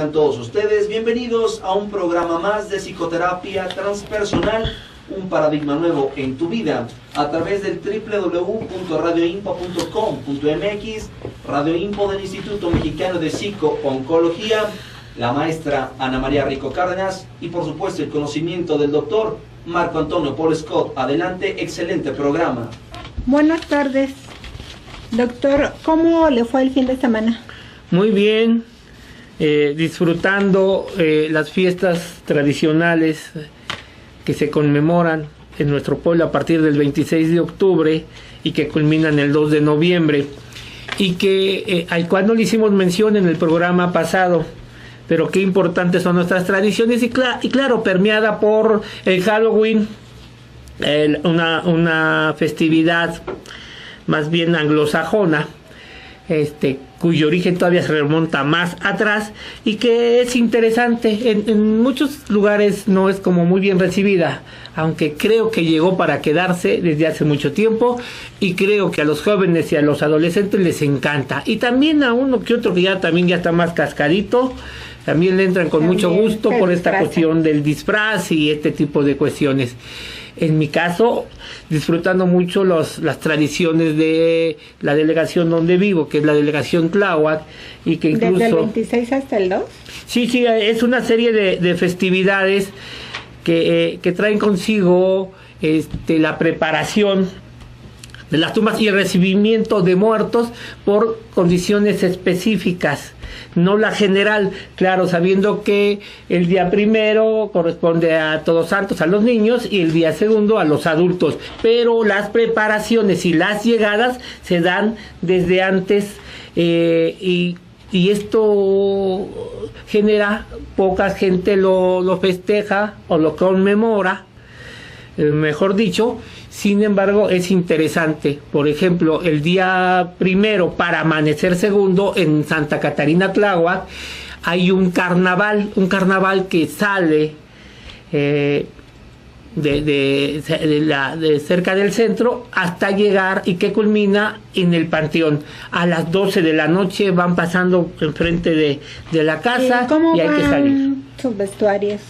tengan todos ustedes bienvenidos a un programa más de psicoterapia transpersonal, un paradigma nuevo en tu vida, a través del www.radioinpo.com.mx, Radio Impo del Instituto Mexicano de Psico-Oncología, la maestra Ana María Rico Cárdenas y por supuesto el conocimiento del doctor Marco Antonio Paul Scott. Adelante, excelente programa. Buenas tardes, doctor. ¿Cómo le fue el fin de semana? Muy bien, disfrutando las fiestas tradicionales que se conmemoran en nuestro pueblo a partir del 26 de octubre y que culminan el 2 de noviembre y que al cual no le hicimos mención en el programa pasado, pero qué importantes son nuestras tradiciones y claro, permeada por el Halloween, una festividad más bien anglosajona, cuyo origen todavía se remonta más atrás y que es interesante. En muchos lugares no es como muy bien recibida, aunque creo que llegó para quedarse desde hace mucho tiempo y creo que a los jóvenes y a los adolescentes les encanta, y también a uno que otro que ya está más cascadito, también le entran con mucho gusto por esta cuestión del disfraz y este tipo de cuestiones. En mi caso, disfrutando mucho las tradiciones de la delegación donde vivo, que es la delegación Tláhuac, y que incluso... ¿Desde el 26 hasta el 2? Sí, es una serie de festividades que traen consigo la preparación de las tumbas y el recibimiento de muertos por condiciones específicas, no la general, claro, sabiendo que el día primero corresponde a Todos Santos, a los niños, y el día segundo a los adultos, pero las preparaciones y las llegadas se dan desde antes, y esto genera, poca gente lo festeja o lo conmemora, mejor dicho. Sin embargo, es interesante. Por ejemplo, el día primero para amanecer segundo en Santa Catarina Tláhuac hay un carnaval que sale de cerca del centro hasta llegar y que culmina en el panteón. A las 12 de la noche van pasando enfrente de la casa y hay que salir. Sus vestuarios.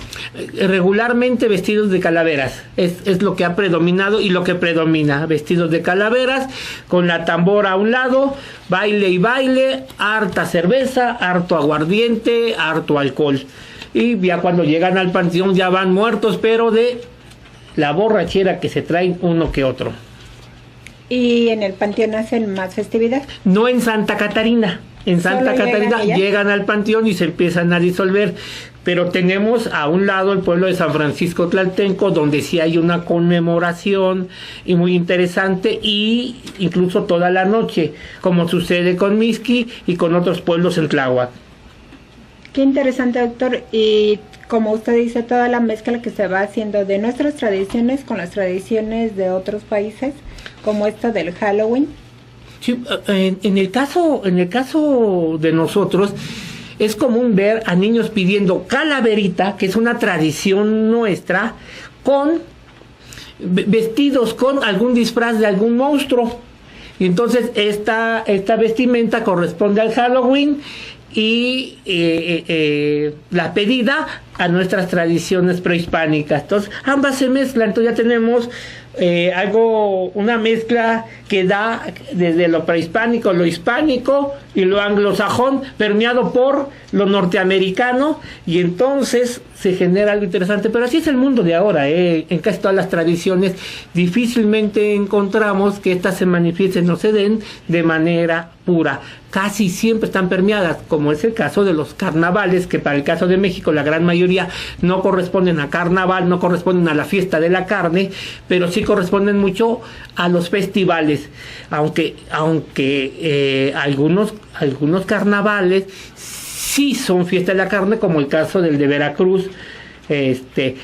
Regularmente vestidos de calaveras, es lo que ha predominado y lo que predomina, vestidos de calaveras, con la tambora a un lado, baile y baile, harta cerveza, harto aguardiente, harto alcohol. Y ya cuando llegan al panteón ya van muertos, pero de la borrachera que se traen uno que otro. ¿Y en el panteón hacen más festividad? No en Santa Catarina. En Santa Catarina llegan al panteón y se empiezan a disolver, pero tenemos a un lado el pueblo de San Francisco Tlaltenco, donde sí hay una conmemoración y muy interesante, y incluso toda la noche, como sucede con Mixqui y con otros pueblos en Tláhuac. Qué interesante, doctor. Y como usted dice, toda la mezcla que se va haciendo de nuestras tradiciones con las tradiciones de otros países, como esta del Halloween. Sí, en el caso de nosotros es común ver a niños pidiendo calaverita, que es una tradición nuestra, con vestidos con algún disfraz de algún monstruo. Y entonces esta vestimenta corresponde al Halloween y la pedida a nuestras tradiciones prehispánicas. Entonces ambas se mezclan, entonces ya tenemos una mezcla que da desde lo prehispánico, lo hispánico y lo anglosajón, permeado por lo norteamericano, y entonces se genera algo interesante. Pero así es el mundo de ahora, en casi todas las tradiciones difícilmente encontramos que éstas se manifiesten o se den de manera pura. Casi siempre están permeadas, como es el caso de los carnavales, que para el caso de México la gran mayoría no corresponden a carnaval, no corresponden a la fiesta de la carne, pero sí corresponden mucho a los festivales, aunque algunos carnavales sí son fiesta de la carne, como el caso del de Veracruz,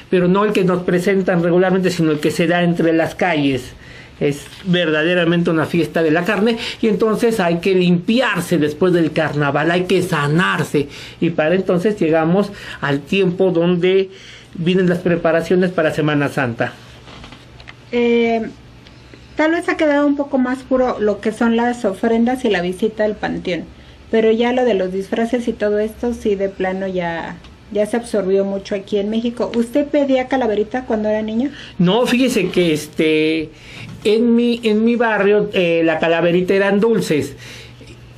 pero no el que nos presentan regularmente, sino el que se da entre las calles. Es verdaderamente una fiesta de la carne, y entonces hay que limpiarse después del carnaval, hay que sanarse, y para entonces llegamos al tiempo donde vienen las preparaciones para Semana Santa. Tal vez ha quedado un poco más puro lo que son las ofrendas y la visita al panteón, pero ya lo de los disfraces y todo esto, sí, de plano ya se absorbió mucho aquí en México. ¿Usted pedía calaverita cuando era niño? No, fíjese que en mi barrio la calaverita eran dulces.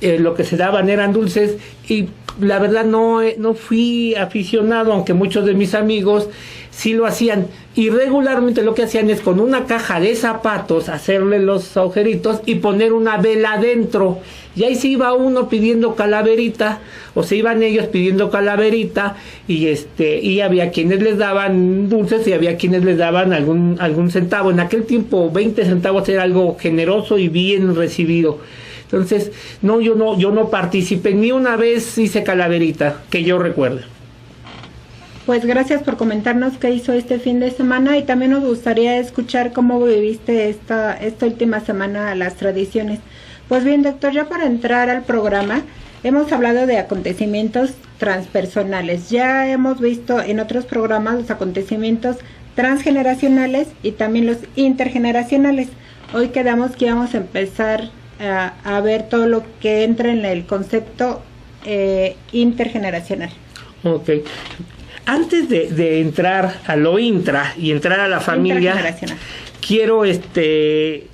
Lo que se daban eran dulces y la verdad no fui aficionado, aunque muchos de mis amigos sí lo hacían. Y regularmente lo que hacían es con una caja de zapatos hacerle los agujeritos y poner una vela adentro. Y ahí se iba uno pidiendo calaverita, o se iban ellos pidiendo calaverita, y había quienes les daban dulces y había quienes les daban algún centavo. En aquel tiempo 20 centavos era algo generoso y bien recibido. Entonces, yo no participé, ni una vez hice calaverita, que yo recuerde. Pues gracias por comentarnos qué hizo este fin de semana, y también nos gustaría escuchar cómo viviste esta última semana las tradiciones. Pues bien, doctor, ya para entrar al programa, hemos hablado de acontecimientos transpersonales. Ya hemos visto en otros programas los acontecimientos transgeneracionales y también los intergeneracionales. Hoy quedamos que íbamos a empezar a ver todo lo que entra en el concepto intergeneracional. Ok. Antes de entrar a lo intra y entrar a la familia, quiero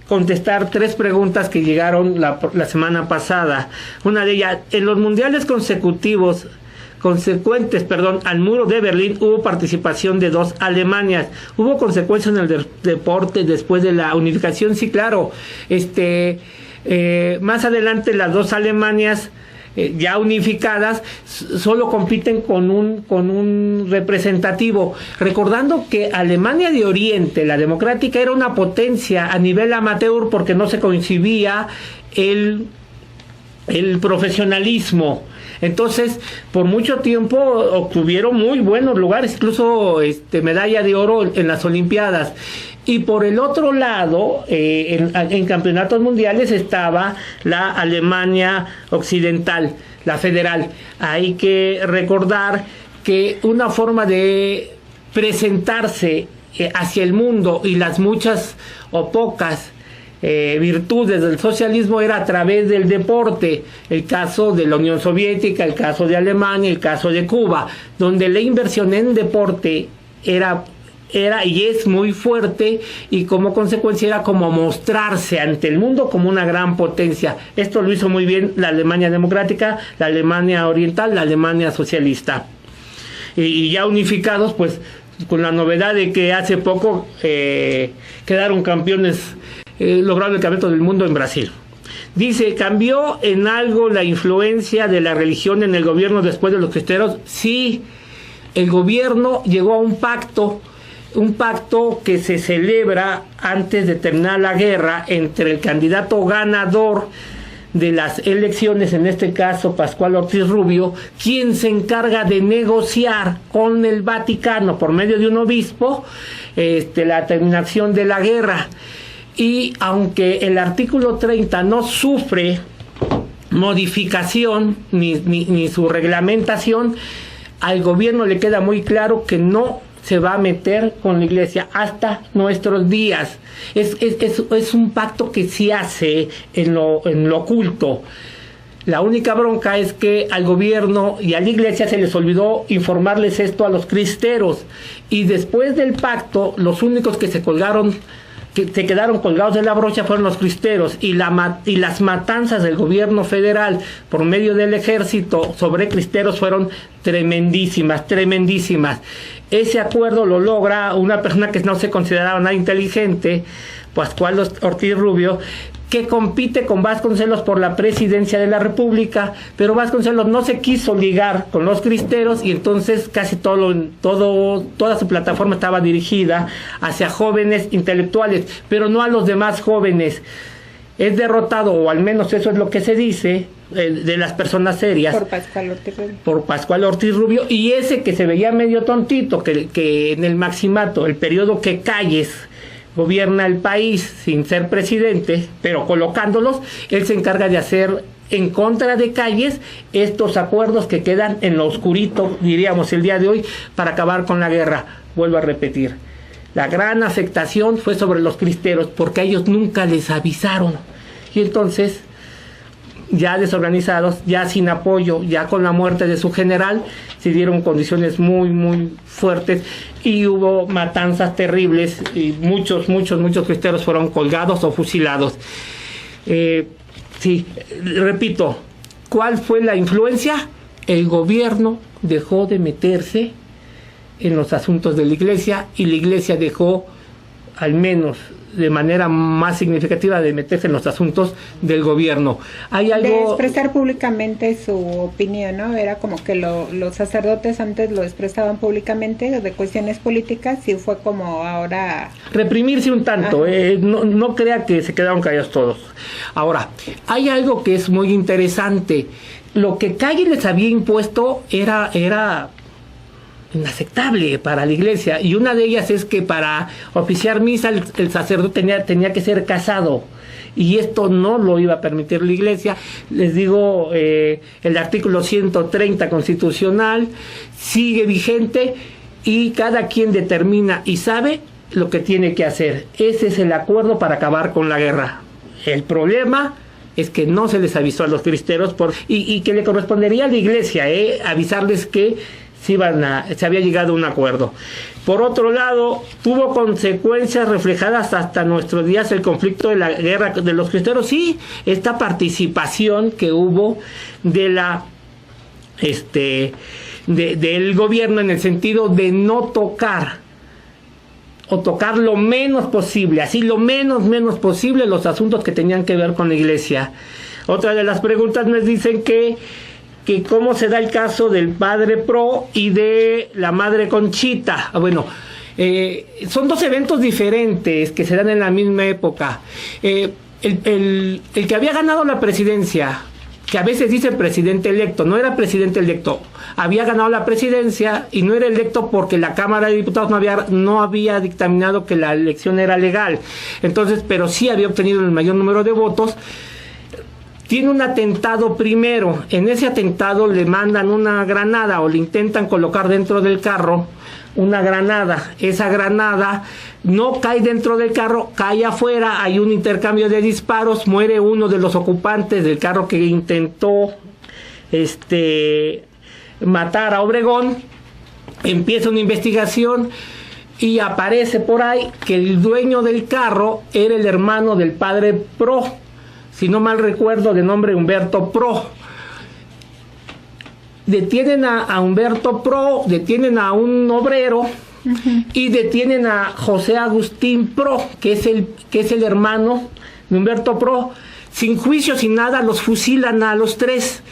contestar 3 preguntas que llegaron la semana pasada. Una de ellas: en los mundiales consecuentes al muro de Berlín hubo participación de 2 Alemanias. ¿Hubo consecuencias en el deporte después de la unificación? Sí, claro. Más adelante las 2 Alemanias ya unificadas solo compiten con un representativo, recordando que Alemania de Oriente, la democrática, era una potencia a nivel amateur porque no se concibía el profesionalismo. Entonces, por mucho tiempo obtuvieron muy buenos lugares, incluso medalla de oro en las Olimpiadas. Y por el otro lado, en campeonatos mundiales estaba la Alemania occidental, la federal. Hay que recordar que una forma de presentarse hacia el mundo y las muchas o pocas virtudes del socialismo era a través del deporte. El caso de la Unión Soviética, el caso de Alemania, el caso de Cuba, donde la inversión en deporte era y es muy fuerte, y como consecuencia era como mostrarse ante el mundo como una gran potencia. Esto lo hizo muy bien la Alemania democrática, la Alemania oriental, la Alemania socialista. Y ya unificados, pues con la novedad de que hace poco quedaron campeones, lograron el campeonato del mundo en Brasil. Dice: ¿cambió en algo la influencia de la religión en el gobierno después de los cristeros? Sí, el gobierno llegó a un pacto que se celebra antes de terminar la guerra entre el candidato ganador de las elecciones, en este caso Pascual Ortiz Rubio, quien se encarga de negociar con el Vaticano por medio de un obispo la terminación de la guerra. Y aunque el artículo 30 no sufre modificación ni su reglamentación, al gobierno le queda muy claro que no se va a meter con la iglesia hasta nuestros días. Es un pacto que sí hace en lo oculto. La única bronca es que al gobierno y a la iglesia se les olvidó informarles esto a los cristeros, y después del pacto los únicos que se quedaron colgados de la brocha fueron los cristeros, y las matanzas del gobierno federal por medio del ejército sobre cristeros fueron tremendísimas. Ese acuerdo lo logra una persona que no se consideraba nada inteligente, Pascual Ortiz Rubio, que compite con Vasconcelos por la presidencia de la República, pero Vasconcelos no se quiso ligar con los cristeros, y entonces casi toda su plataforma estaba dirigida hacia jóvenes intelectuales, pero no a los demás jóvenes. Es derrotado, o al menos eso es lo que se dice, de las personas serias, por Pascual Ortiz Rubio, y ese que se veía medio tontito, que en el maximato, el periodo que Calles gobierna el país sin ser presidente, pero colocándolos, él se encarga de hacer en contra de Calles estos acuerdos que quedan en lo oscurito, diríamos el día de hoy, para acabar con la guerra. Vuelvo a repetir, la gran afectación fue sobre los cristeros, porque a ellos nunca les avisaron, y entonces ya desorganizados, ya sin apoyo, ya con la muerte de su general, se dieron condiciones muy, muy fuertes y hubo matanzas terribles y muchos cristeros fueron colgados o fusilados. Sí, repito, ¿cuál fue la influencia? El gobierno dejó de meterse en los asuntos de la iglesia y la iglesia dejó, al menos de manera más significativa, de meterse en los asuntos del gobierno. Hay algo de expresar públicamente su opinión, ¿no? Era como que los sacerdotes antes lo expresaban públicamente de cuestiones políticas y fue como ahora reprimirse un tanto. No crea que se quedaron callados todos. Ahora, hay algo que es muy interesante. Lo que Calles les había impuesto era inaceptable para la iglesia, y una de ellas es que para oficiar misa el sacerdote tenía que ser casado, y esto no lo iba a permitir la iglesia. Les digo, el artículo 130 constitucional sigue vigente y cada quien determina y sabe lo que tiene que hacer. Ese es el acuerdo para acabar con la guerra. El problema es que no se les avisó a los cristeros y que le correspondería a la iglesia avisarles que se había llegado a un acuerdo. Por otro lado, tuvo consecuencias reflejadas hasta nuestros días el conflicto de la guerra de los cristeros. Sí, esta participación que hubo de del gobierno en el sentido de no tocar o tocar lo menos posible, así lo menos posible los asuntos que tenían que ver con la iglesia. Otra de las preguntas me dicen que cómo se da el caso del padre Pro y de la madre Conchita. Bueno, son dos eventos diferentes que se dan en la misma época. El que había ganado la presidencia, que a veces dice presidente electo, no era presidente electo, había ganado la presidencia y no era electo porque la Cámara de Diputados no había dictaminado que la elección era legal. Entonces, pero sí había obtenido el mayor número de votos. Tiene un atentado primero. En ese atentado le mandan una granada o le intentan colocar dentro del carro una granada. Esa granada no cae dentro del carro, cae afuera, hay un intercambio de disparos, muere uno de los ocupantes del carro que intentó matar a Obregón. Empieza una investigación y aparece por ahí que el dueño del carro era el hermano del padre Pro, si no mal recuerdo, de nombre Humberto Pro. Detienen a Humberto Pro, detienen a un obrero y detienen a José Agustín Pro, que es el hermano de Humberto Pro. Sin juicio, sin nada, los fusilan a los tres.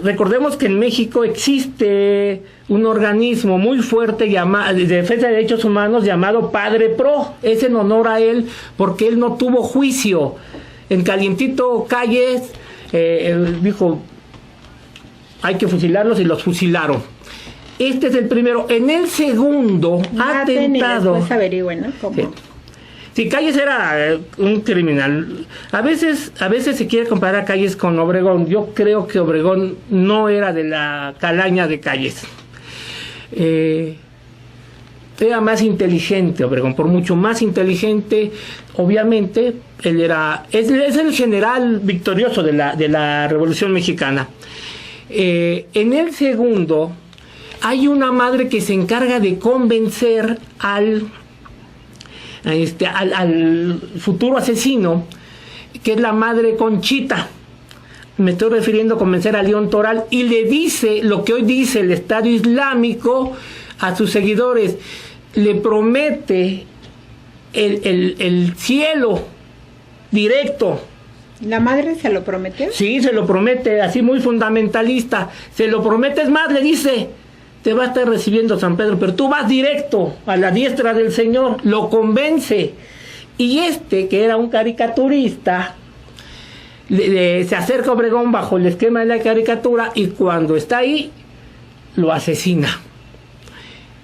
Recordemos que en México existe un organismo muy fuerte de defensa de derechos humanos llamado Padre Pro. Es en honor a él porque él no tuvo juicio. En calientito Calles dijo hay que fusilarlos y los fusilaron. Este es el primero. En el segundo atentado, después averigüen, ¿no? ¿Cómo? Sí. Si Calles era un criminal, a veces se quiere comparar a Calles con Obregón. Yo creo que Obregón no era de la calaña de Calles. Era más inteligente Obregón, por mucho más inteligente. Obviamente, es el general victorioso de la Revolución Mexicana. En el segundo, hay una madre que se encarga de convencer al futuro asesino, que es la madre Conchita. Me estoy refiriendo a convencer a León Toral, y le dice lo que hoy dice el Estado Islámico a sus seguidores. Le promete el cielo directo. ¿La madre se lo prometió? Sí, se lo promete, así muy fundamentalista. Se lo promete, es más, le dice: te va a estar recibiendo San Pedro, pero tú vas directo a la diestra del Señor. Lo convence. Y que era un caricaturista, se acerca a Obregón bajo el esquema de la caricatura, y cuando está ahí, lo asesina.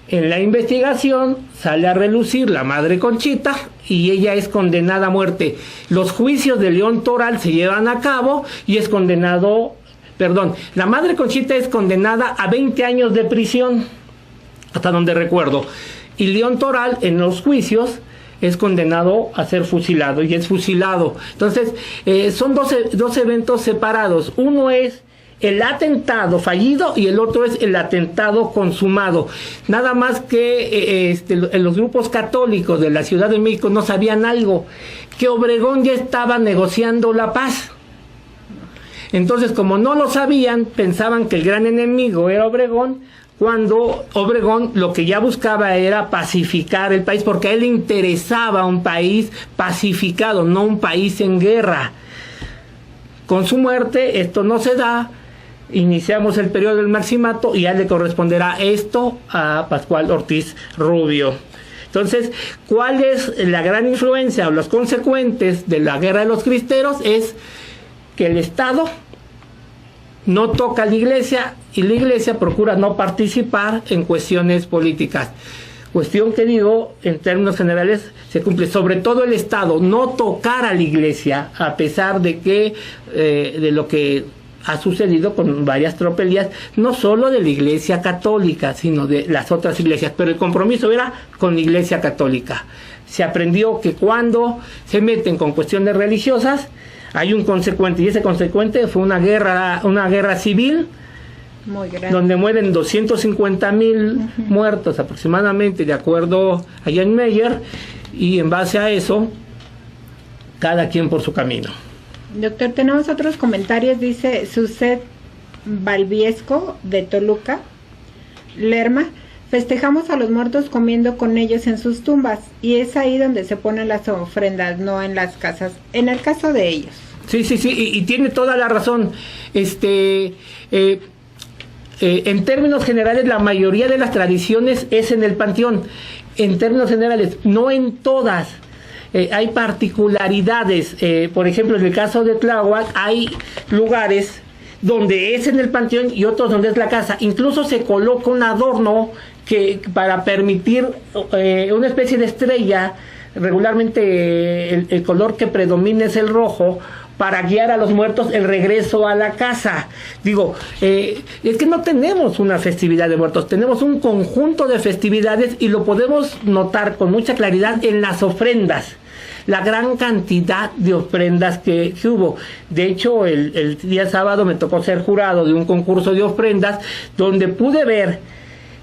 En la investigación sale a relucir la madre Conchita y ella es condenada a muerte. Los juicios de León Toral se llevan a cabo y es condenado... la madre Conchita es condenada a 20 años de prisión, hasta donde recuerdo. Y León Toral, en los juicios, es condenado a ser fusilado y es fusilado. Entonces, son dos eventos separados. Uno es el atentado fallido y el otro es el atentado consumado. Nada más que los grupos católicos de la Ciudad de México no sabían algo, que Obregón ya estaba negociando la paz. Entonces, como no lo sabían, pensaban que el gran enemigo era Obregón, cuando Obregón lo que ya buscaba era pacificar el país, porque a él le interesaba un país pacificado, no un país en guerra. Con su muerte esto no se da, iniciamos el periodo del maximato y ya le corresponderá esto a Pascual Ortiz Rubio. Entonces, ¿cuál es la gran influencia o los consecuentes de la guerra de los cristeros? Es que el Estado no toca a la Iglesia y la Iglesia procura no participar en cuestiones políticas. Cuestión que digo, en términos generales, se cumple. Sobre todo el Estado, no tocar a la Iglesia, a pesar de que de lo que ha sucedido con varias tropelías, no solo de la Iglesia Católica, sino de las otras iglesias, pero el compromiso era con la Iglesia Católica. Se aprendió que cuando se meten con cuestiones religiosas, hay un consecuente, y ese consecuente fue una guerra civil, muy grande, donde mueren 250,000 muertos aproximadamente, de acuerdo a Jan Meyer, y en base a eso, cada quien por su camino. Doctor, tenemos otros comentarios, dice Suset Valviesco de Toluca, Lerma: festejamos a los muertos comiendo con ellos en sus tumbas, y es ahí donde se ponen las ofrendas, no en las casas, en el caso de ellos. Sí, y tiene toda la razón. En términos generales, la mayoría de las tradiciones es en el panteón. En términos generales, no en todas. Hay particularidades. Por ejemplo, en el caso de Tláhuac, hay lugares donde es en el panteón y otros donde es la casa. Incluso se coloca un adorno para permitir una especie de estrella. Regularmente el color que predomina es el rojo, para guiar a los muertos el regreso a la casa. Digo, es que no tenemos una festividad de muertos, tenemos un conjunto de festividades, y lo podemos notar con mucha claridad en las ofrendas. La gran cantidad de ofrendas que hubo. De hecho, el día sábado me tocó ser jurado de un concurso de ofrendas, donde pude ver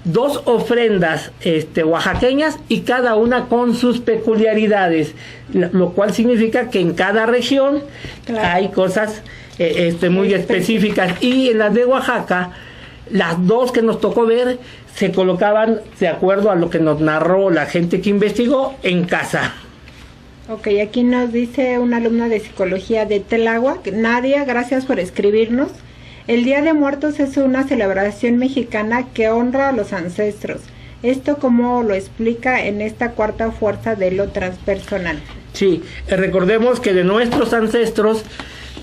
2 ofrendas oaxaqueñas, y cada una con sus peculiaridades, lo cual significa que en cada región, claro, hay cosas muy específicas. Y en las de Oaxaca, las 2 que nos tocó ver se colocaban, de acuerdo a lo que nos narró la gente que investigó, en casa. Ok, aquí nos dice una alumna de psicología de Tláhuac: Nadia, gracias por escribirnos. El Día de Muertos es una celebración mexicana que honra a los ancestros. ¿Esto cómo lo explica en esta cuarta fuerza de lo transpersonal? Sí, recordemos que de nuestros ancestros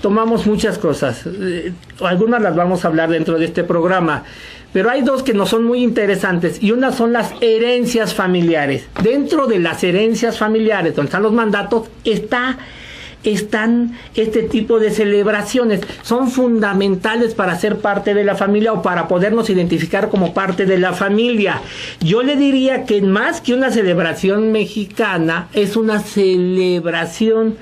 tomamos muchas cosas. Algunas las vamos a hablar dentro de este programa, pero hay 2 que nos son muy interesantes, y una son las herencias familiares. Dentro de las herencias familiares, donde están los mandatos, están este tipo de celebraciones. Son fundamentales para ser parte de la familia, o para podernos identificar como parte de la familia. Yo le diría que más que una celebración mexicana, es una celebración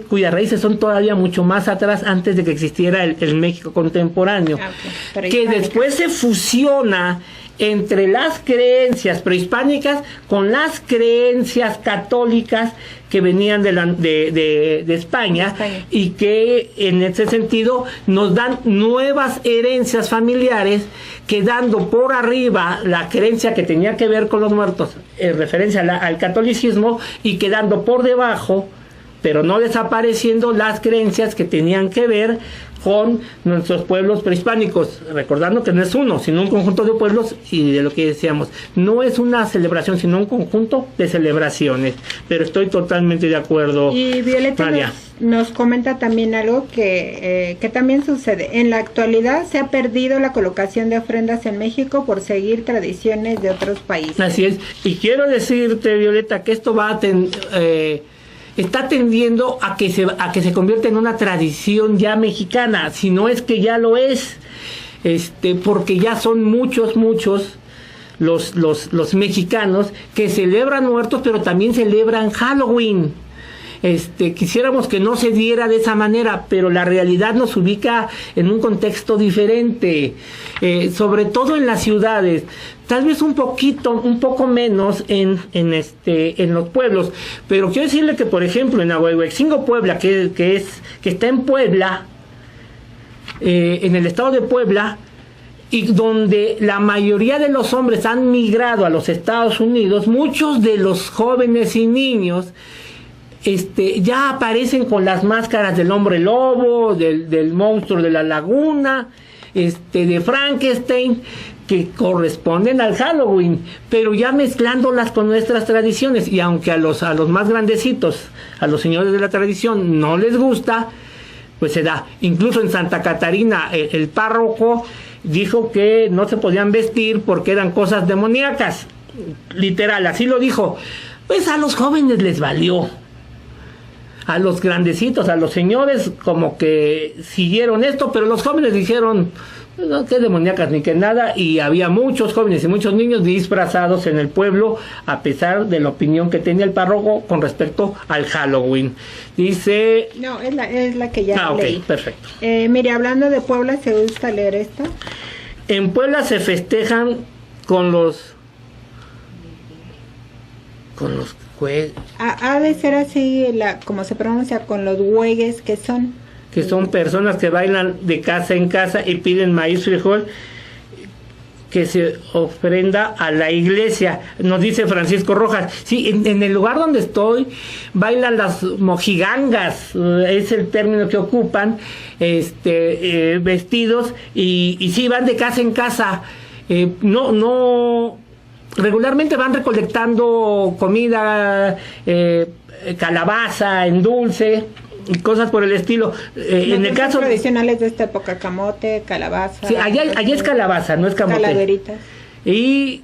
cuyas raíces son todavía mucho más atrás, antes de que existiera el México contemporáneo, que después se fusiona entre las creencias prehispánicas con las creencias católicas que venían de España, y que en ese sentido nos dan nuevas herencias familiares, quedando por arriba la creencia que tenía que ver con los muertos, en referencia al catolicismo, y quedando por debajo, pero no desapareciendo, las creencias que tenían que ver con nuestros pueblos prehispánicos, recordando que no es uno, sino un conjunto de pueblos, y de lo que decíamos, no es una celebración, sino un conjunto de celebraciones. Pero estoy totalmente de acuerdo. Y Violeta nos comenta también algo que también sucede. En la actualidad se ha perdido la colocación de ofrendas en México por seguir tradiciones de otros países. Así es, y quiero decirte, Violeta, que esto va a está tendiendo a que se convierta en una tradición ya mexicana, si no es que ya lo es, porque ya son muchos los mexicanos que celebran muertos, pero también celebran Halloween. Quisiéramos que no se diera de esa manera, pero la realidad nos ubica en un contexto diferente, sobre todo en las ciudades, tal vez un poco menos en los pueblos, pero quiero decirle que, por ejemplo, en Ahuehuetzingo, Puebla, que está en Puebla, en el estado de Puebla, y donde la mayoría de los hombres han migrado a los Estados Unidos, muchos de los jóvenes y niños ya aparecen con las máscaras del hombre lobo, del monstruo de la laguna, de Frankenstein, que corresponden al Halloween, pero ya mezclándolas con nuestras tradiciones. Y aunque a los más grandecitos, a los señores de la tradición, no les gusta, pues se da. Incluso en Santa Catarina, el párroco dijo que no se podían vestir porque eran cosas demoníacas. Literal, así lo dijo. Pues a los jóvenes les valió. A los grandecitos, a los señores, como que siguieron esto, pero los jóvenes dijeron, no, qué demoníacas ni que nada, y había muchos jóvenes y muchos niños disfrazados en el pueblo, a pesar de la opinión que tenía el párroco con respecto al Halloween. Dice... No, es la que ya leí. Ok, perfecto. Mire, hablando de Puebla, ¿se gusta leer esto? En Puebla se festejan con los ha de ser así, como se pronuncia, con los huegues, que son personas que bailan de casa en casa y piden maíz, frijol, que se ofrenda a la iglesia, nos dice Francisco Rojas. Sí, en el lugar donde estoy bailan las mojigangas, es el término que ocupan, vestidos, y sí, van de casa en casa. Regularmente van recolectando comida, calabaza en dulce y cosas por el estilo. En el caso tradicionales de esta época, camote, calabaza. Sí, allá es calabaza, no es camote. Calaveritas. Y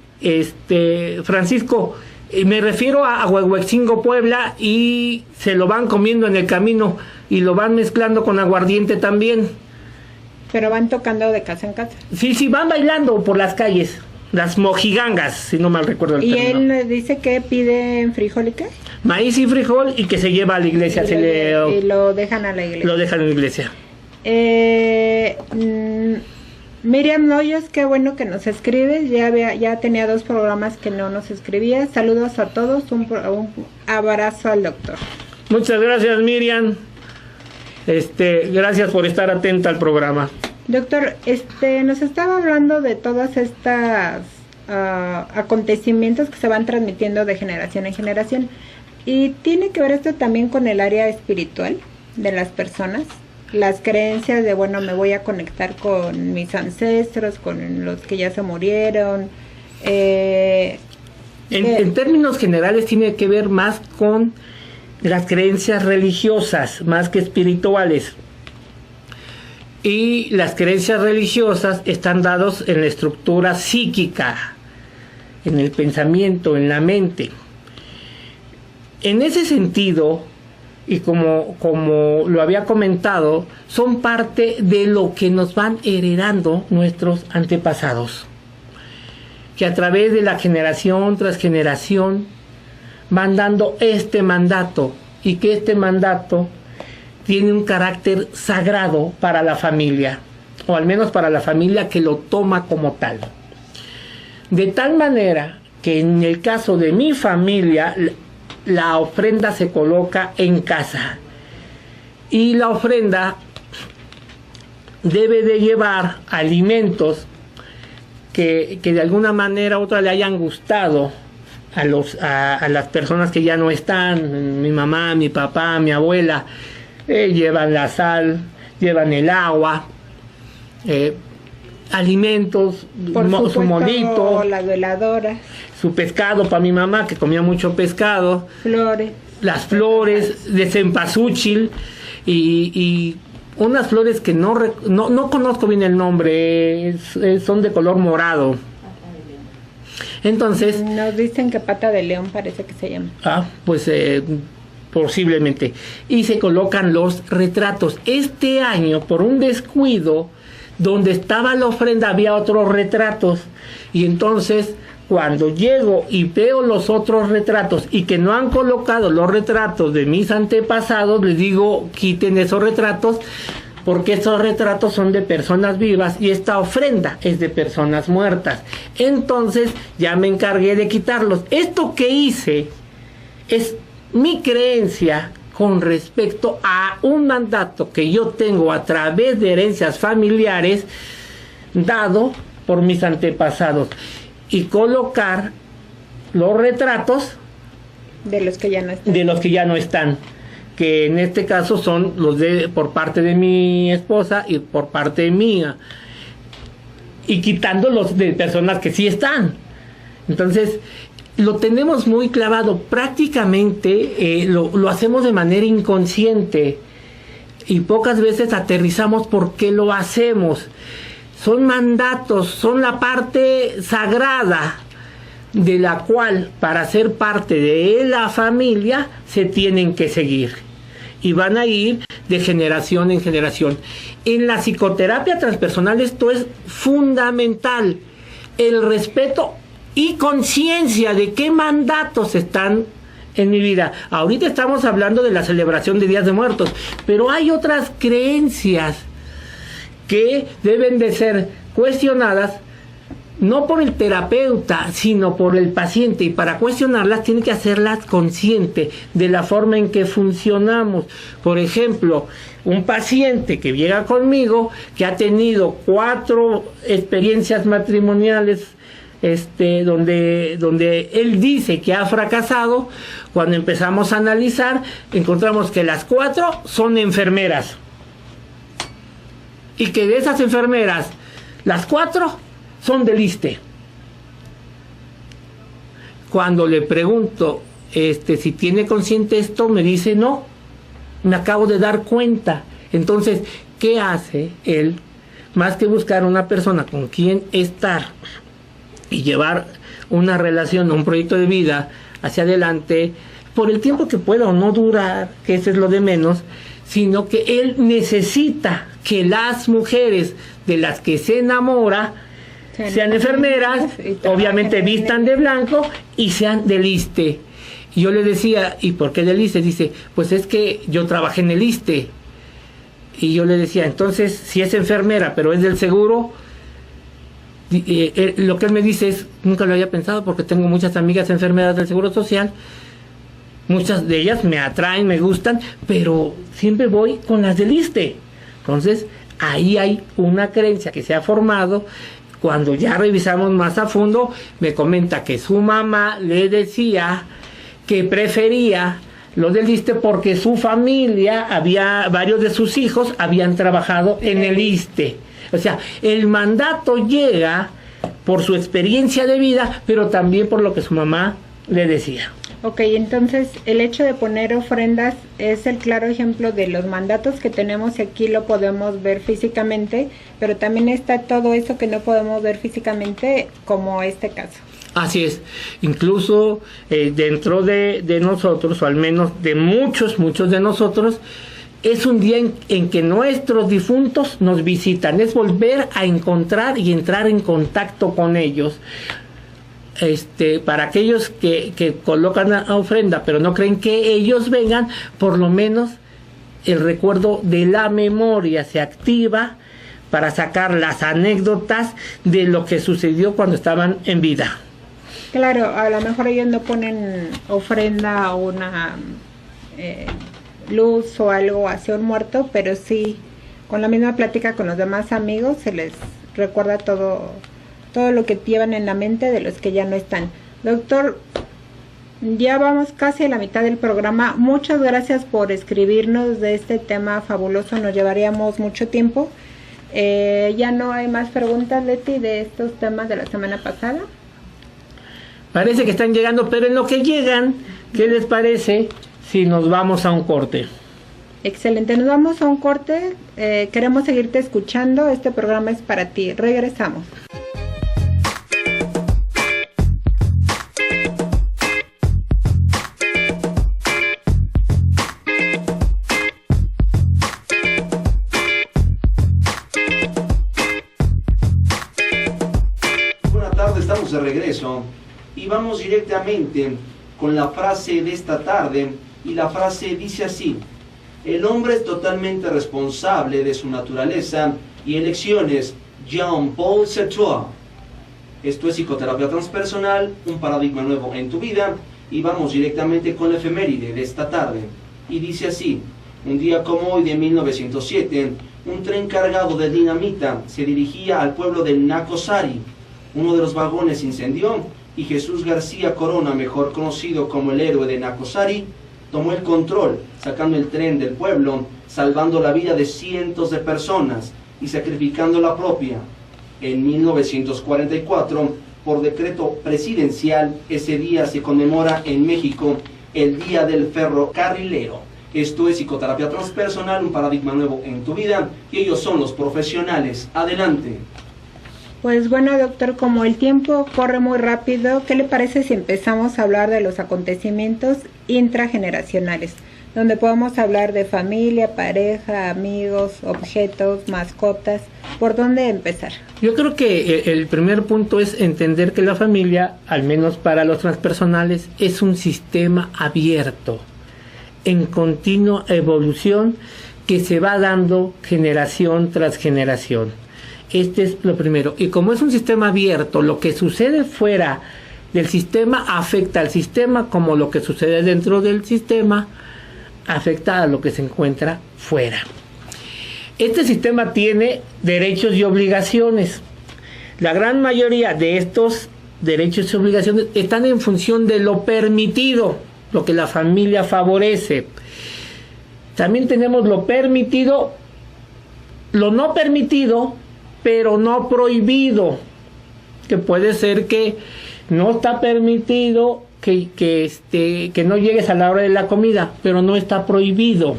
Francisco, me refiero a Ahuehuetzingo, Puebla, y se lo van comiendo en el camino y lo van mezclando con aguardiente también. Pero van tocando de casa en casa. Sí, van bailando por las calles. Las mojigangas, si no mal recuerdo el término. ¿Y él dice que pide frijol y qué? Maíz y frijol, y que se lleva a la iglesia. Y lo dejan a la iglesia. Lo dejan en la iglesia. Miriam Noyes, qué bueno que nos escribes. Ya tenía 2 programas que no nos escribía. Saludos a todos. Un abrazo al doctor. Muchas gracias, Miriam. Gracias por estar atenta al programa. Doctor, nos estaba hablando de todas estas acontecimientos que se van transmitiendo de generación en generación, y tiene que ver esto también con el área espiritual de las personas, las creencias de, bueno, me voy a conectar con mis ancestros, con los que ya se murieron. En términos generales tiene que ver más con las creencias religiosas, más que espirituales. Y las creencias religiosas están dadas en la estructura psíquica, en el pensamiento, en la mente. En ese sentido, y como lo había comentado, son parte de lo que nos van heredando nuestros antepasados, que a través de la generación tras generación van dando este mandato, y que este mandato tiene un carácter sagrado para la familia, o al menos para la familia que lo toma como tal. De tal manera que en el caso de mi familia, la ofrenda se coloca en casa, y la ofrenda debe de llevar alimentos que de alguna manera u otra le hayan gustado a las personas que ya no están, mi mamá, mi papá, mi abuela. Llevan la sal, llevan el agua, alimentos, su molito, las veladoras, su pescado para mi mamá, que comía mucho pescado, las flores de cempasúchil, y unas flores que no conozco bien el nombre, son de color morado. Entonces nos dicen que pata de león parece que se llama. Pues posiblemente. Y se colocan los retratos. Este año, por un descuido, donde estaba la ofrenda había otros retratos, y entonces cuando llego y veo los otros retratos y que no han colocado los retratos de mis antepasados, les digo, quiten esos retratos, porque estos retratos son de personas vivas y esta ofrenda es de personas muertas. Entonces ya me encargué de quitarlos. Esto que hice es mi creencia con respecto a un mandato que yo tengo a través de herencias familiares dado por mis antepasados, y colocar los retratos de los que ya no están, que en este caso son los de por parte de mi esposa y por parte mía, y quitando los de personas que sí están. Entonces lo tenemos muy clavado, prácticamente lo hacemos de manera inconsciente y pocas veces aterrizamos por qué lo hacemos. Son mandatos, son la parte sagrada de la cual para ser parte de la familia se tienen que seguir y van a ir de generación en generación. En la psicoterapia transpersonal esto es fundamental, el respeto y conciencia de qué mandatos están en mi vida. Ahorita estamos hablando de la celebración de Días de Muertos, pero hay otras creencias que deben de ser cuestionadas no por el terapeuta, sino por el paciente, y para cuestionarlas tiene que hacerlas consciente de la forma en que funcionamos. Por ejemplo, un paciente que llega conmigo, que ha tenido 4 experiencias matrimoniales, donde él dice que ha fracasado, cuando empezamos a analizar, encontramos que las 4 son enfermeras. Y que de esas enfermeras, las 4 son del ISSSTE. Cuando le pregunto si tiene consciente esto, me dice no, me acabo de dar cuenta. Entonces, ¿qué hace él? Más que buscar una persona con quien estar y llevar una relación, un proyecto de vida hacia adelante, por el tiempo que pueda o no durar, que eso es lo de menos, sino que él necesita que las mujeres de las que se enamora sean enfermeras, obviamente vistan de blanco y sean del ISSSTE. Y yo le decía, ¿y por qué del ISSSTE? Dice, pues es que yo trabajé en el ISSSTE. Y yo le decía, entonces, si es enfermera, pero es del seguro, lo que él me dice es, nunca lo había pensado porque tengo muchas amigas enfermeras del Seguro Social, muchas de ellas me atraen, me gustan, pero siempre voy con las del ISSSTE. Entonces, ahí hay una creencia que se ha formado. Cuando ya revisamos más a fondo, me comenta que su mamá le decía que prefería lo del ISSSTE porque su familia, varios de sus hijos habían trabajado en el ISSSTE. O sea, el mandato llega por su experiencia de vida, pero también por lo que su mamá le decía. Ok, entonces el hecho de poner ofrendas es el claro ejemplo de los mandatos que tenemos, y aquí lo podemos ver físicamente, pero también está todo eso que no podemos ver físicamente, como este caso. Así es, incluso dentro de nosotros, o al menos de muchos de nosotros, es un día en que nuestros difuntos nos visitan, es volver a encontrar y entrar en contacto con ellos. Para aquellos que colocan a ofrenda, pero no creen que ellos vengan, por lo menos el recuerdo de la memoria se activa para sacar las anécdotas de lo que sucedió cuando estaban en vida. Claro, a lo mejor ellos no ponen ofrenda o una luz o algo hacia un muerto, pero sí, con la misma plática con los demás amigos, se les recuerda todo lo que llevan en la mente de los que ya no están. Doctor, ya vamos casi a la mitad del programa. Muchas gracias por escribirnos de este tema fabuloso, nos llevaríamos mucho tiempo. Ya no hay más preguntas, Leti, de estos temas de la semana pasada. Parece que están llegando, pero en lo que llegan, ¿qué les parece si nos vamos a un corte? Excelente, nos vamos a un corte. Queremos seguirte escuchando, este programa es para ti. Regresamos. regreso y vamos directamente con la frase de esta tarde, y la frase dice así: el hombre es totalmente responsable de su naturaleza y elecciones. Jean-Paul Sartre. Esto es Psicoterapia Transpersonal, un paradigma nuevo en tu vida, y vamos directamente con la efeméride de esta tarde, y dice así: un día como hoy de 1907, un tren cargado de dinamita se dirigía al pueblo de Nacosari. Uno de los vagones se incendió y Jesús García Corona, mejor conocido como el héroe de Nacosari, tomó el control, sacando el tren del pueblo, salvando la vida de cientos de personas y sacrificando la propia. En 1944, por decreto presidencial, ese día se conmemora en México el Día del Ferrocarrilero. Esto es Psicoterapia Transpersonal, un paradigma nuevo en tu vida, y ellos son los profesionales. Adelante. Pues bueno, doctor, como el tiempo corre muy rápido, ¿qué le parece si empezamos a hablar de los acontecimientos intrageneracionales? Donde podemos hablar de familia, pareja, amigos, objetos, mascotas. ¿Por dónde empezar? Yo creo que el primer punto es entender que la familia, al menos para los transpersonales, es un sistema abierto, en continua evolución, que se va dando generación tras generación. Este es lo primero. Y como es un sistema abierto, lo que sucede fuera del sistema afecta al sistema, como lo que sucede dentro del sistema afecta a lo que se encuentra fuera. Este sistema tiene derechos y obligaciones. La gran mayoría de estos derechos y obligaciones están en función de lo permitido, lo que la familia favorece. También tenemos lo permitido, lo no permitido, pero no prohibido, que puede ser que no está permitido que no llegues a la hora de la comida, pero no está prohibido.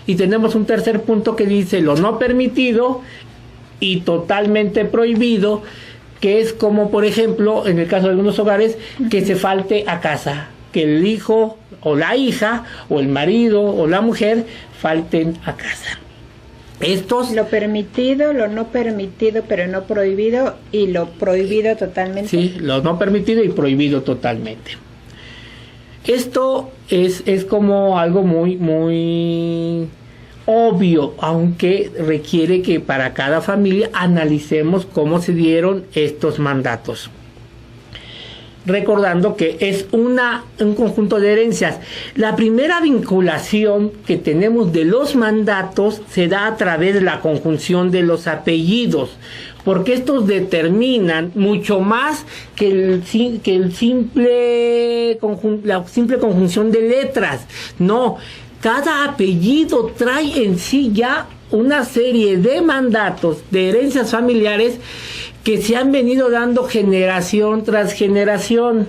Y tenemos un tercer punto que dice lo no permitido y totalmente prohibido, que es como, por ejemplo, en el caso de algunos hogares, que se falte a casa, que el hijo o la hija o el marido o la mujer falten a casa. Lo permitido, lo no permitido pero no prohibido, y lo prohibido totalmente. Sí, lo no permitido y prohibido totalmente. Esto es como algo muy, muy obvio, aunque requiere que para cada familia analicemos cómo se dieron estos mandatos. Recordando que es un conjunto de herencias. La primera vinculación que tenemos de los mandatos se da a través de la conjunción de los apellidos, porque estos determinan mucho más que la simple conjunción de letras. No, cada apellido trae en sí ya una serie de mandatos, de herencias familiares que se han venido dando generación tras generación.